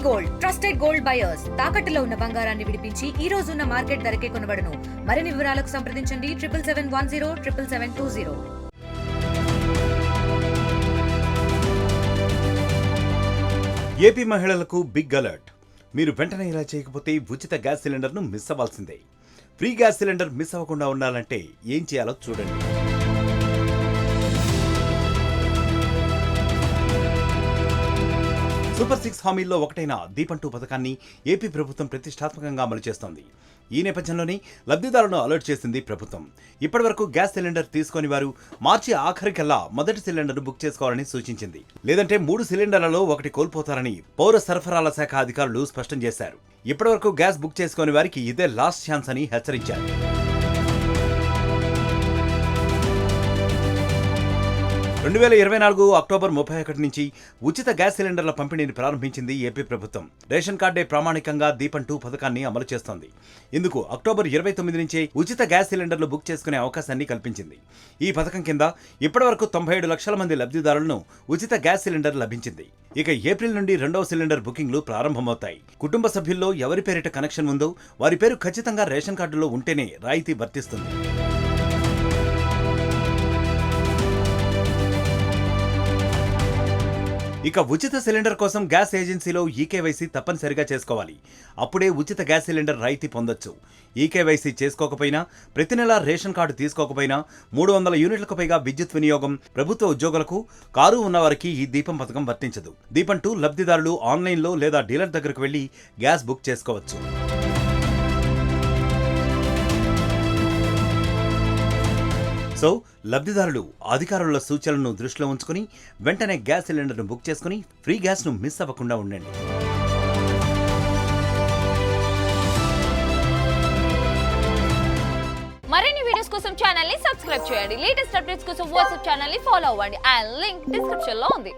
Gold trusted gold buyers తాకట్టులో ఉన్న బంగారాన్ని విడిపించి ఈ రోజు ఉన్న మార్కెట్ ధరకే కొనబడును. మరిన్ని వివరాలకు సంప్రదించండి 7771077720. ఏపీ మహిళలకు బిగ్ అలర్ట్. మీరు వెంటనే ఇలా చేయకపోతే ఉచిత గ్యాస్ సిలిండర్ను మిస్ అవ్వాల్సిందే. ఫ్రీ గ్యాస్ సిలిండర్ మిస్ అవ్వకుండా ఉండాలంటే ఏం చేయాలో చూడండి. సూపర్ 6 హామీల్లో ఒకటైన దీపం 2 పథకాన్ని ఏపీ ప్రభుత్వం ప్రతిష్టాత్మకంగా అమలు చేస్తోంది. ఈ నేపథ్యంలోనే లబ్ధిదారులను అలర్ట్ చేసింది ప్రభుత్వం. ఇప్పటివరకు గ్యాస్ సిలిండర్ తీసుకుని వారు మార్చి ఆఖరికల్లా మొదటి సిలిండర్ను బుక్ చేసుకోవాలని సూచించింది. లేదంటే 3 సిలిండర్లలో ఒకటి కోల్పోతారని పౌర సరఫరాల శాఖ అధికారులు స్పష్టం చేశారు. ఇప్పటివరకు గ్యాస్ బుక్ చేసుకుని వారికి ఇదే లాస్ట్ ఛాన్స్ అని హెచ్చరించారు. 2024 అక్టోబర్ 31 నుంచి ఉచిత గ్యాస్ సిలిండర్ల పంపిణీని ప్రారంభించింది ఏపీ ప్రభుత్వం. రేషన్ కార్డే ప్రామాణికంగా దీపం 2 పథకాన్ని అమలు చేస్తోంది. ఇందుకు అక్టోబర్ 29 నుంచే ఉచిత గ్యాస్ సిలిండర్లు బుక్ చేసుకునే అవకాశాన్ని కల్పించింది. ఈ పథకం కింద ఇప్పటివరకు 97 లక్షల మంది లబ్ధిదారులను ఉచిత గ్యాస్ సిలిండర్ లభించింది. ఇక ఏప్రిల్ నుండి 2వ సిలిండర్ బుకింగ్లు ప్రారంభమవుతాయి. కుటుంబ సభ్యుల్లో ఎవరి పేరిట కనెక్షన్ ఉందో వారి పేరు ఖచ్చితంగా రేషన్ కార్డులో ఉంటేనే రాయితీ వర్తిస్తుంది. ఇక ఉచిత సిలిండర్ కోసం గ్యాస్ ఏజెన్సీలో ఈకేవైసీ తప్పనిసరిగా చేసుకోవాలి. అప్పుడే ఉచిత గ్యాస్ సిలిండర్ రాయితీ పొందొచ్చు. ఈకేవైసీ చేసుకోకపోయినా, ప్రతి నెల రేషన్ కార్డు తీసుకోకపోయినా 300 యూనిట్లకు పైగా విద్యుత్ వినియోగం ప్రభుత్వ ఉద్యోగులకు, కారు ఉన్నవారికి ఈ దీపం పథకం వర్తించదు. దీపం 2 లబ్ధిదారులు ఆన్లైన్లో లేదా డీలర్ దగ్గరకు వెళ్లి గ్యాస్ బుక్ చేసుకోవచ్చు. సో లబ్ధిదారులు అధికారుల సూచనలను దృష్టిలో ఉంచుకుని వెంటనే గ్యాస్ సిలిండర్ను బుక్ చేసుకుని ఫ్రీ గ్యాస్ను మిస్ అవ్వకుండా ఉండండి. మరిన్ని వీడియోస్ కోసం ఛానల్ ని సబ్స్క్రైబ్ చేయండి. లేటెస్ట్ అప్డేట్స్ కోసం వాట్సాప్ ఛానల్ ని ఫాలో అవ్వండి. ఆ లింక్ డిస్క్రిప్షన్ లో ఉంది.